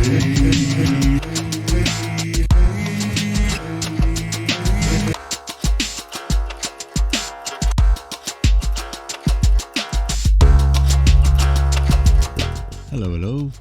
Hello,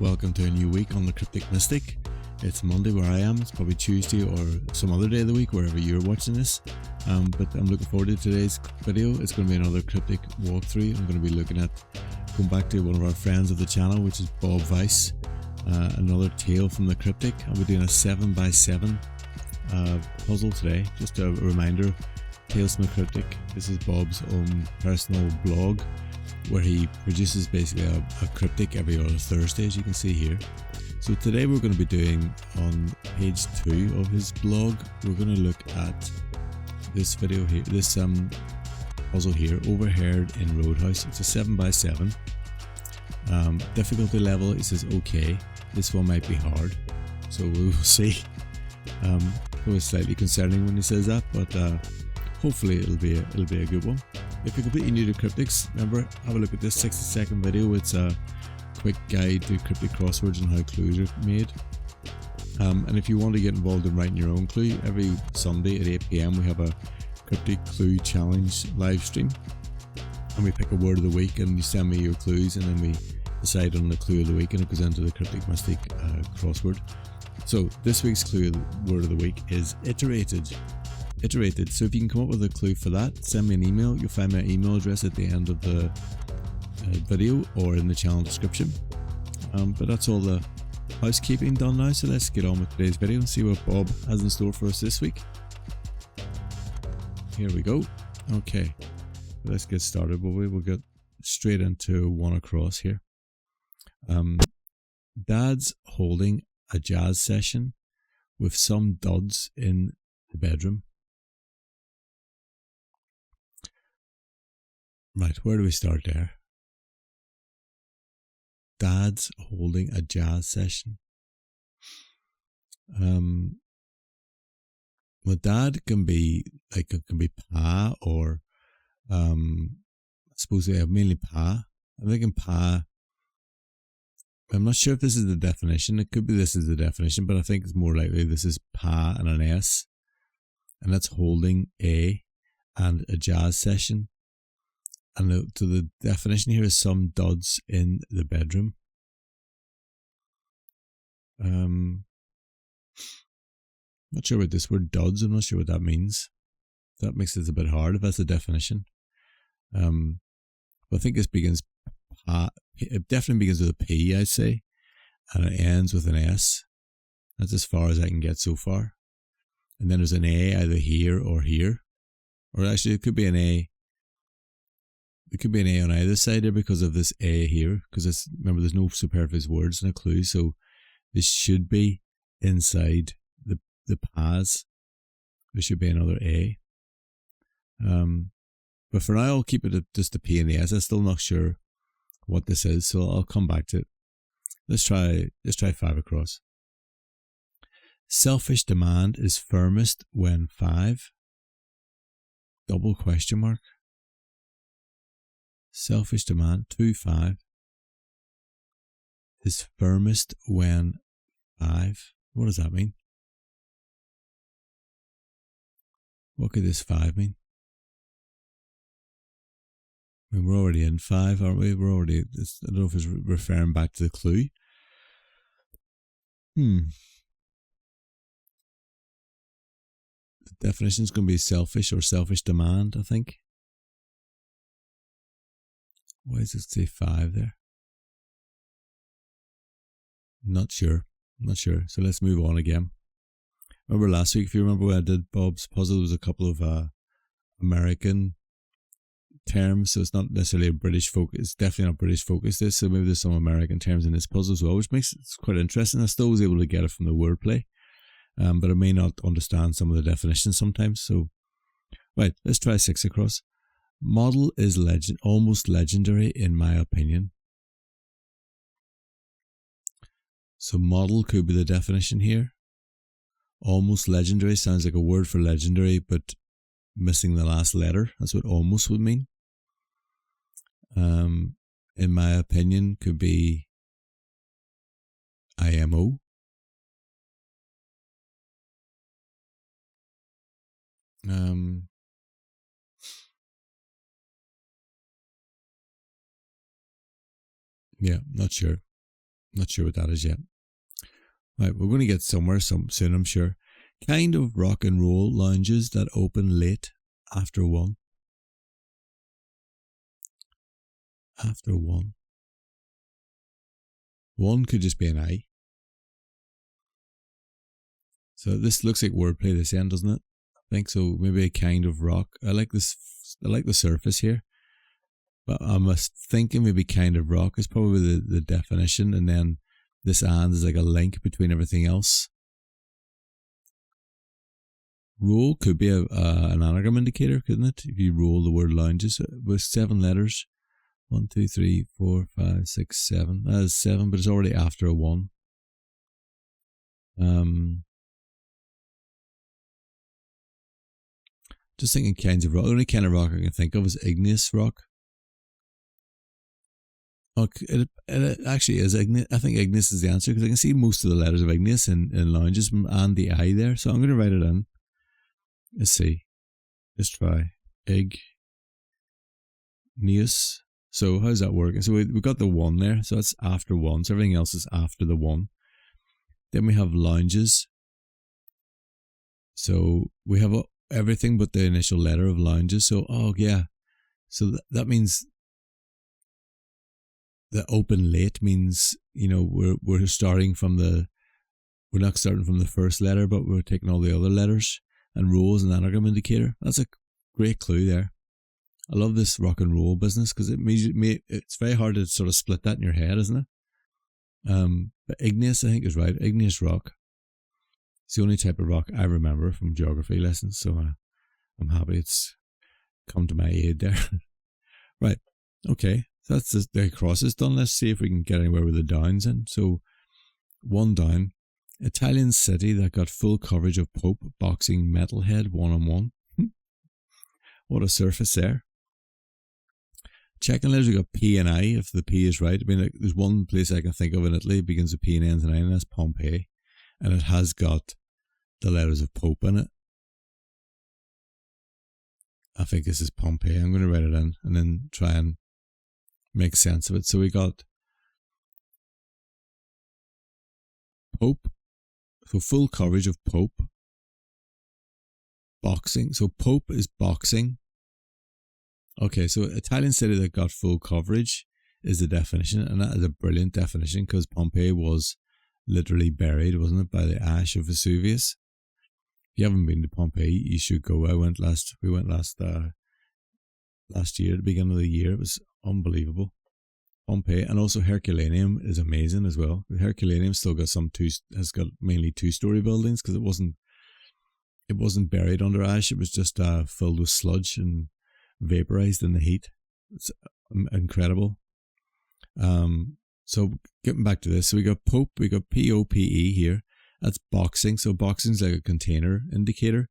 welcome to a new week on the Cryptic Mystic. It's Monday where I am, it's probably Tuesday or some other day of the week wherever you're watching this, but I'm looking forward to today's video. It's going to be another cryptic walkthrough. I'm going to be looking at, going back to one of our friends of the channel, which is Bob Weisz, another tale from the cryptic. I'll be doing a 7x7 puzzle today. Just a reminder, Tales from the Cryptic, this is Bob's own personal blog where he produces basically a cryptic every other Thursday, as you can see here. So today we're going to be doing, on page 2 of his blog, we're going to look at this video here, this puzzle here, Overheard in Roadhouse. It's a 7x7. Difficulty level, he says okay. This one might be hard, so we will see. It was slightly concerning when he says that, but hopefully it'll be a good one. If you're completely new to cryptics, remember, have a look at this 60-second video. It's a quick guide to cryptic crosswords and how clues are made. And if you want to get involved in writing your own clue, every Sunday at 8 PM we have a cryptic clue challenge live stream, and we pick a word of the week and you send me your clues, and then we decide on the clue of the week and it goes into the Cryptic Mystic crossword. So this week's clue word of the week is iterated. So if you can come up with a clue for that, send me an email. You'll find my email address at the end of the video or in the channel description. But that's all the housekeeping done now, so let's get on with today's video and see what Bob has in store for us this week. Here we go. Okay, let's get started. We'll get straight into one across here. Dad's holding a jazz session with some duds in the bedroom. Right, where do we start there? Dad's holding a jazz session. Well, dad can be like, it can be pa, or I suppose they have mainly pa. I'm thinking pa. I'm not sure if this is the definition. It could be this is the definition, but I think it's more likely this is pa and an S, and that's holding a and a jazz session. And to the definition here is some duds in the bedroom. Not sure what this word duds, I'm not sure what that means. That makes it a bit hard if that's the definition. But I think this begins, it definitely begins with a P, I'd say, and it ends with an S. That's as far as I can get so far. And then there's an A either here or here. Or actually it could be an A. It could be an A on either side there because of this A here, because remember there's no superfluous words in a clue, so this should be inside the pas. There should be another A. But for now I'll keep it at just the P and the S. I'm still not sure what this is, so I'll come back to it. Let's try 5 across. Selfish demand is firmest when 5. Double question mark. Selfish demand, 2-5, is firmest when 5. What does that mean? What could this 5 mean? I mean, we're already in 5, aren't we? We're already, I don't know if it's referring back to the clue. The definition is going to be selfish or selfish demand, I think. Why does it say 5 there? Not sure. So let's move on again. Remember last week, if you remember when I did Bob's puzzle, there was a couple of American terms, so it's not necessarily a British focus. It's definitely not British focused, this, so maybe there's some American terms in this puzzle as well, which makes it quite interesting. I still was able to get it from the wordplay, but I may not understand some of the definitions sometimes. So, right, let's try 6 across. Model is almost legendary in my opinion. So model could be the definition here. Almost legendary sounds like a word for legendary, but missing the last letter. That's what almost would mean. In my opinion could be IMO. Yeah, not sure. Not sure what that is yet. Right, we're going to get somewhere soon, I'm sure. Kind of rock and roll lounges that open late after 1. After 1. 1 could just be an I. So this looks like wordplay this end, doesn't it? I think so. Maybe a kind of rock. I like this. I like the surface here. But I'm thinking maybe kind of rock is probably the definition. And then this and is like a link between everything else. Roll could be an anagram indicator, couldn't it? If you roll the word lounges with 7 letters. 1, 2, 3, 4, 5, 6, 7. That is 7, but it's already after a 1. Just thinking kinds of rock. The only kind of rock I can think of is igneous rock. Oh, it actually is igneous. I think igneous is the answer because I can see most of the letters of igneous in lounges and the I there. So I'm going to write it in. Let's see. Let's try. Igneous. So how's that working? So we got the 1 there. So that's after 1. So everything else is after the 1. Then we have lounges. So we have everything but the initial letter of lounges. So, oh yeah. So that means the open late means, you know, we're starting from we're not starting from the first letter, but we're taking all the other letters, and roll is an anagram indicator. That's a great clue there. I love this rock and roll business because it's very hard to sort of split that in your head, isn't it? But igneous, I think, is right. Igneous rock. It's the only type of rock I remember from geography lessons, so I'm happy it's come to my aid there. Right, okay, so that's the crosses done. Let's see if we can get anywhere with the downs in. So 1 down. Italian city that got full coverage of Pope boxing metalhead 1-on-1. What a surface there. Checking letters, we got P and I, if the P is right. I mean, like, there's one place I can think of in Italy, it begins with P and ends in I, and that's Pompeii. And it has got the letters of Pope in it. I think this is Pompeii. I'm going to write it in and then try and make sense of it. So we got Pope. So full coverage of Pope. Boxing. So Pope is boxing. Okay, so Italian city that got full coverage is the definition, and that is a brilliant definition because Pompeii was literally buried, wasn't it, by the ash of Vesuvius. If you haven't been to Pompeii, you should go. We went last year, at the beginning of the year. It was unbelievable. Pompeii, and also Herculaneum is amazing as well. Herculaneum still got has got mainly 2-story buildings because it wasn't buried under ash. It was just filled with sludge and vaporized in the heat. It's incredible. So getting back to this, so we got Pope, we got POPE here. That's boxing. So boxing's like a container indicator.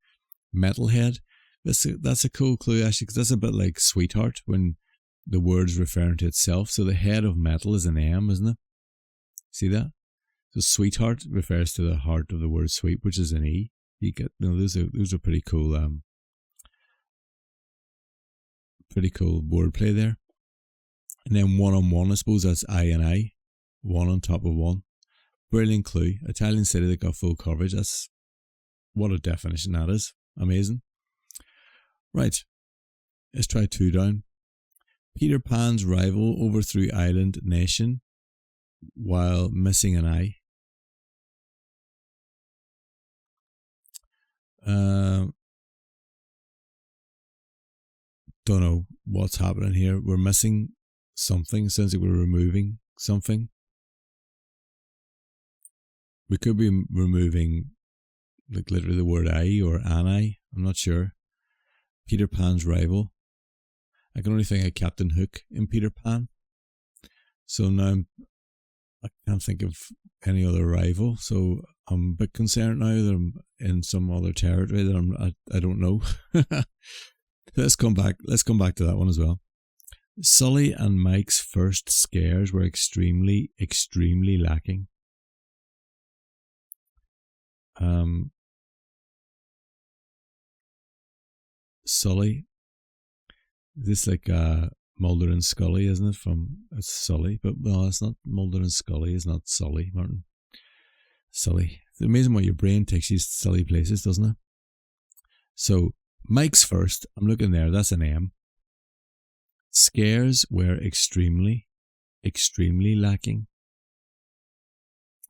Metalhead. That's a cool clue actually, because that's a bit like sweetheart when the word's referring to itself. So the head of metal is an M, isn't it? See that? So sweetheart refers to the heart of the word sweet, which is an E. You get, those are pretty cool. Pretty cool wordplay there. And then 1-on-1, I suppose that's I and I. 1 on top of 1. Brilliant clue. Italian city that got full coverage. That's what a definition that is. Amazing. Right. Let's try 2 down. Peter Pan's rival overthrew island nation while missing an eye. Don't know what's happening here. We're missing something. It sounds like we're removing something. We could be removing like literally the word I or an I. I'm not sure. Peter Pan's rival. I can only think of Captain Hook in Peter Pan. So now I can't think of any other rival. So I'm a bit concerned now that I'm in some other territory that I don't know. Let's come back to that one as well. Sully and Mike's first scares were extremely, extremely lacking. Sully. This like Mulder and Scully, isn't it? From it's Sully, but well, it's not. Mulder and Scully is not Sully, Martin. Sully. It's amazing what your brain takes you to silly places, doesn't it? So Mike's first. I'm looking there. That's an M. Scares were extremely lacking.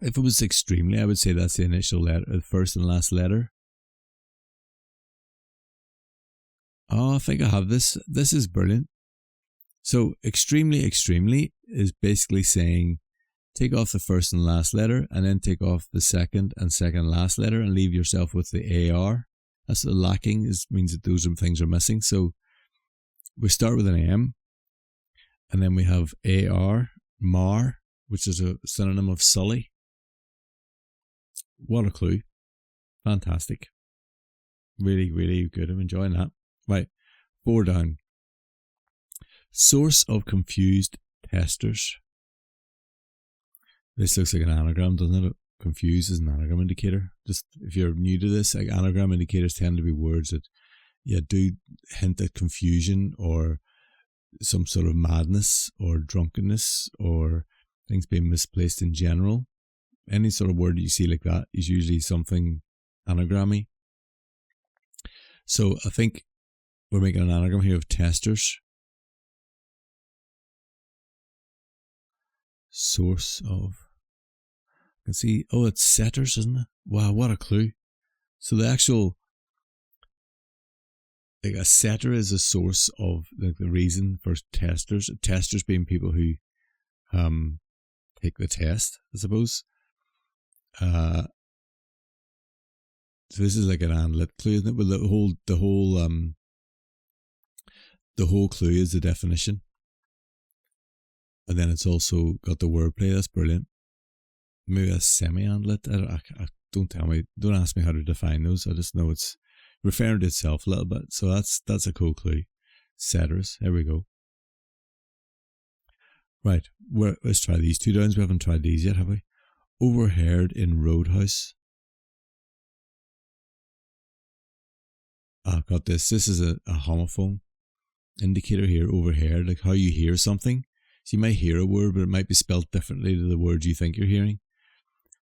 If it was extremely, I would say that's the initial letter, the first and last letter. Oh, I think I have this. This is brilliant. So extremely is basically saying take off the first and last letter and then take off the second and last letter and leave yourself with the AR. That's the lacking, means that those things are missing. So we start with an M and then we have AR, Mar, which is a synonym of Sully. What a clue. Fantastic. Really good. I'm enjoying that. Right, 4 down. Source of confused testers. This looks like an anagram, doesn't it? Confused is an anagram indicator. Just if you're new to this, like anagram indicators tend to be words that do hint at confusion or some sort of madness or drunkenness or things being misplaced in general. Any sort of word that you see like that is usually something anagrammy. So I think we're making an anagram here of testers. Source of, I can see, oh, it's setters, isn't it? Wow, what a clue. So the actual, like a setter is a source of like the reason for testers. Testers being people who take the test, I suppose. So this is like an analytic clue, isn't it? But the whole clue is the definition. And then it's also got the wordplay. That's brilliant. Maybe a semi-analytic. Don't ask me how to define those. I just know it's referring to itself a little bit. So that's a cool clue. Setters. There we go. Right. Let's try these 2 downs. We haven't tried these yet, have we? Overheard in Roadhouse. I've got this. This is a homophone indicator here. Overheard, like how you hear something. So you might hear a word, but it might be spelled differently to the words you think you're hearing.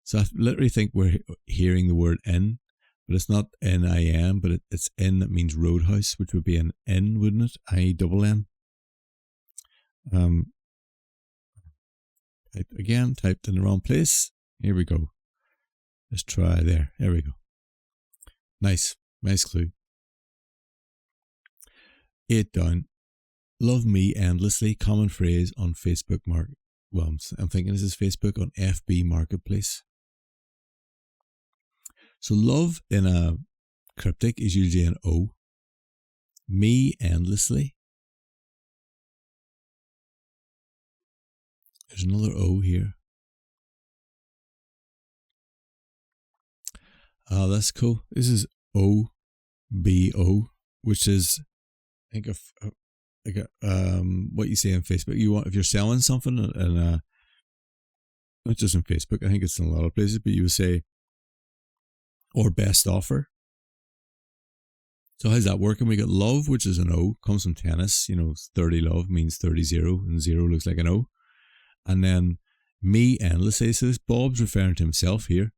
So I literally think we're hearing the word in, but it's not N-I-N, but it's in that means roadhouse, which would be an N, wouldn't it? I-double-N. Typed in the wrong place. Here we go. Let's try there. There we go. Nice clue. 8 down. Love me endlessly. Common phrase on Facebook I'm thinking this is Facebook on FB Marketplace. So love in a cryptic is usually an O. Me endlessly. There's another O here. Oh, that's cool. This is OBO, which is, I think, what you say on Facebook. If you're selling something, and not just on Facebook, I think it's in a lot of places, but you would say, or best offer. So how's that working? We got love, which is an O, comes from tennis. 30 love means 30-0, and 0 looks like an O. And then me endlessly. So this Bob's referring to himself here.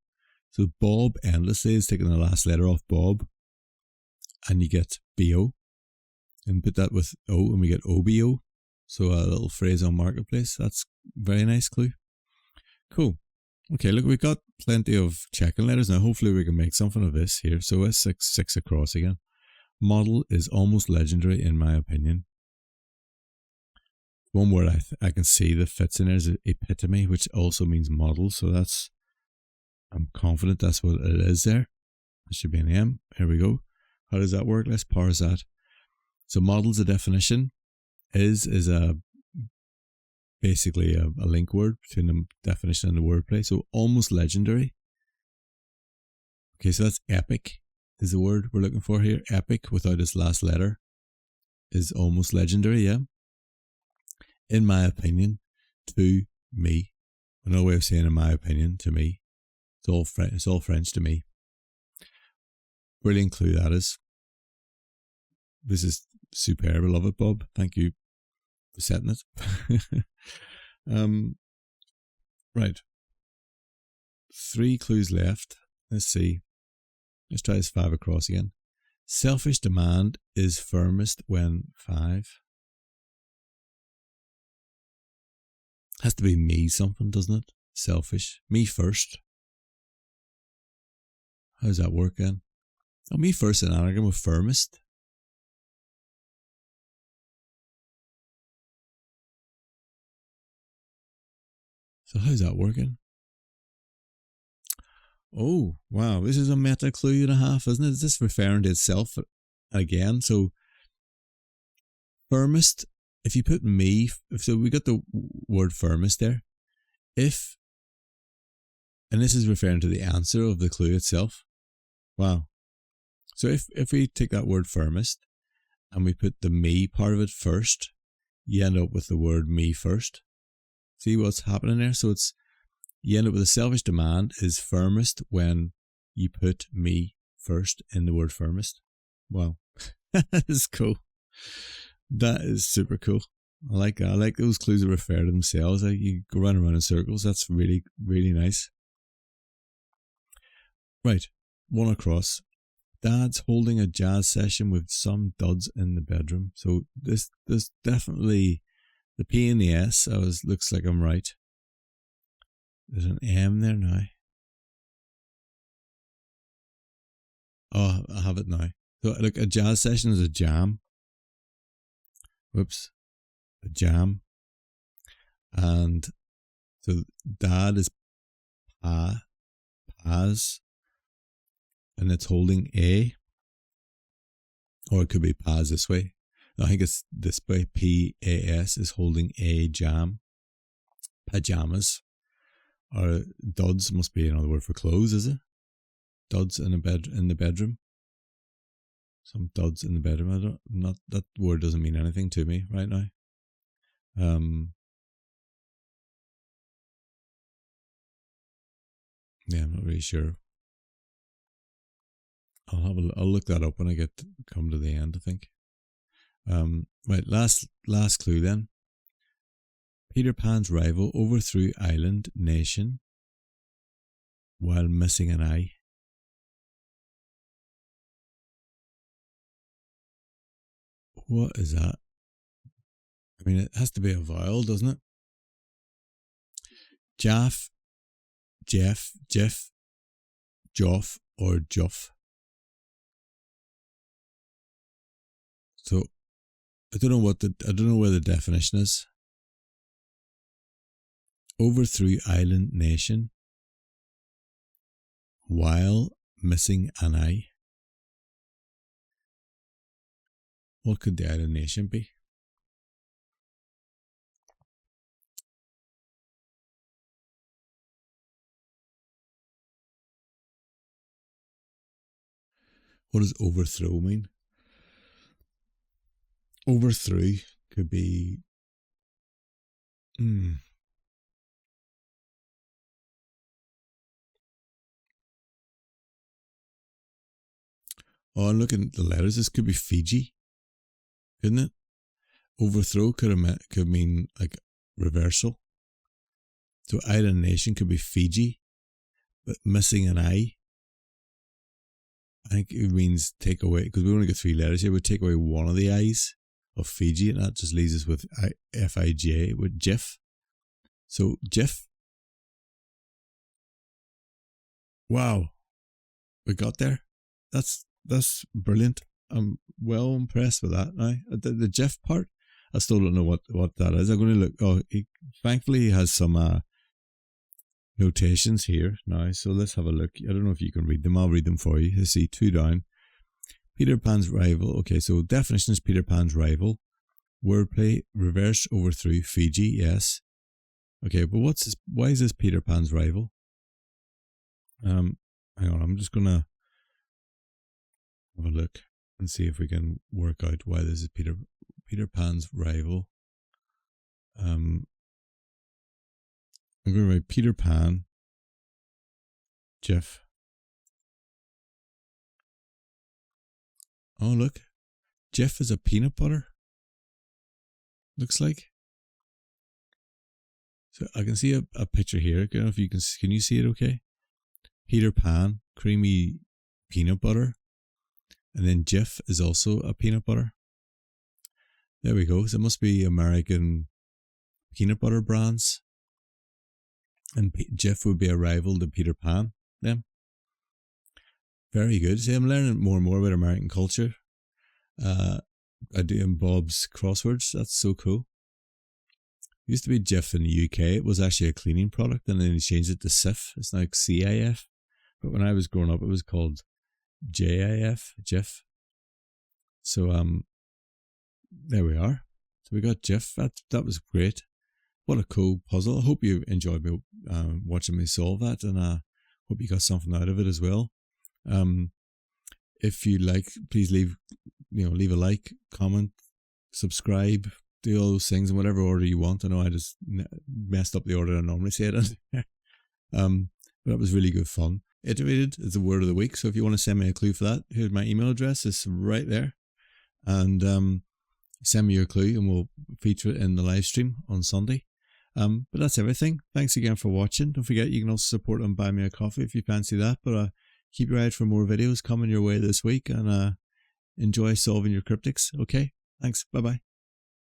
So Bob endlessly is taking the last letter off Bob, and you get BO. And put that with O, and we get OBO. So a little phrase on Marketplace. That's a very nice clue. Cool. Okay, look, we've got plenty of checking letters now. Hopefully we can make something of this here. So it's 6 across again. Model is almost legendary in my opinion. One word I can see that fits in there is epitome, which also means model. So I'm confident that's what it is there. It should be an M. Here we go. How does that work? Let's parse that. So model's a definition. Is basically a link word between the definition and the wordplay. So almost legendary. Okay, so that's epic is the word we're looking for here. Epic without its last letter is almost legendary, yeah. In my opinion, to me. Another way of saying in my opinion, to me. It's all French to me. Brilliant clue that is. This is superb. I love it, Bob. Thank you for setting it. Right. 3 clues left. Let's see. Let's try this 5 across again. Selfish demand is firmest when 5. Has to be me something, doesn't it? Selfish. Me first. How does that work then? Oh, me first in anagram with firmest. So how's that working? Oh, wow. This is a meta clue and a half, isn't it? Is this referring to itself again? So firmest, if you put me, so we got the word firmest there. If, and this is referring to the answer of the clue itself. Wow. So if we take that word firmest and we put the me part of it first, you end up with the word me first. See what's happening there? So you end up with a selfish demand is firmest when you put me first in the word firmest. Wow. That is cool. That is super cool. I like that. I like those clues that refer to themselves. Like you go round and round in circles. That's really, really nice. Right. 1 across. Dad's holding a jazz session with some duds in the bedroom. So this definitely the P and the S. Looks like I'm right. There's an M there now. Oh, I have it now. So look, a jazz session is a jam. Whoops. A jam. And so dad is Paz. And it's holding a. Or it could be Paz this way. I think it's this way. PAS is holding a jam. Pajamas. Or duds must be another word for clothes, is it? Duds in the bedroom. Some duds in the bedroom. That word doesn't mean anything to me right now. Yeah, I'm not really sure. I'll look that up when I come to the end, I think. Right, last clue then. Peter Pan's rival overthrew island nation while missing an eye. What is that? I mean, it has to be a vowel, doesn't it? Jaff, Jeff, Joff, or Juff. So I don't know where the definition is. Overthrew island nation while missing an eye. What could the island nation be? What does overthrow mean? Overthrew could be Oh, and looking at the letters, this could be Fiji, couldn't it? Overthrow could mean like reversal. So island nation could be Fiji, but missing an I. I think it means take away, because we only got 3 letters here. We take away one of the I's of Fiji, and that just leaves us with F-I-J, with Jiff. So Jiff. Wow, we got there. That's brilliant. I'm well impressed with that now. The Jiff part, I still don't know what that is. I'm going to look. Oh, thankfully he has some notations here now. So let's have a look. I don't know if you can read them. I'll read them for you. Let's see, 2 down. Peter Pan's rival. Okay, so definition is Peter Pan's rival. Wordplay, reverse overthrew, Fiji, yes. Okay, but why is this Peter Pan's rival? Hang on, I'm just gonna have a look and see if we can work out why this is Peter Pan's rival. I'm going to write Peter Pan, Jeff. Oh, look. Jif is a peanut butter. Looks like. So I can see a picture here. I don't know if you can you see it okay? Peter Pan, creamy peanut butter. And then Jif is also a peanut butter. There we go. So it must be American peanut butter brands. And Jif would be a rival to Peter Pan then. Very good. See, I'm learning more and more about American culture. I do in Bob's Crosswords. That's so cool. It used to be Jif in the UK. It was actually a cleaning product, and then he changed it to Cif. It's now CIF. But when I was growing up, it was called JIF, Jif. So there we are. So we got Jif. That was great. What a cool puzzle. I hope you enjoyed me watching me solve that, and I hope you got something out of it as well. If you like, please leave a like, comment, subscribe, do all those things in whatever order you want. I know I just messed up the order I normally say it in. But that was really good fun. Iterated is the word of the week. So if you want to send me a clue for that, here's my email address. It's right there. And send me your clue and we'll feature it in the live stream on Sunday. But that's everything. Thanks again for watching. Don't forget you can also support and buy me a coffee if you fancy that. But keep your eye out for more videos coming your way this week, and enjoy solving your cryptics. Okay, thanks. Bye bye.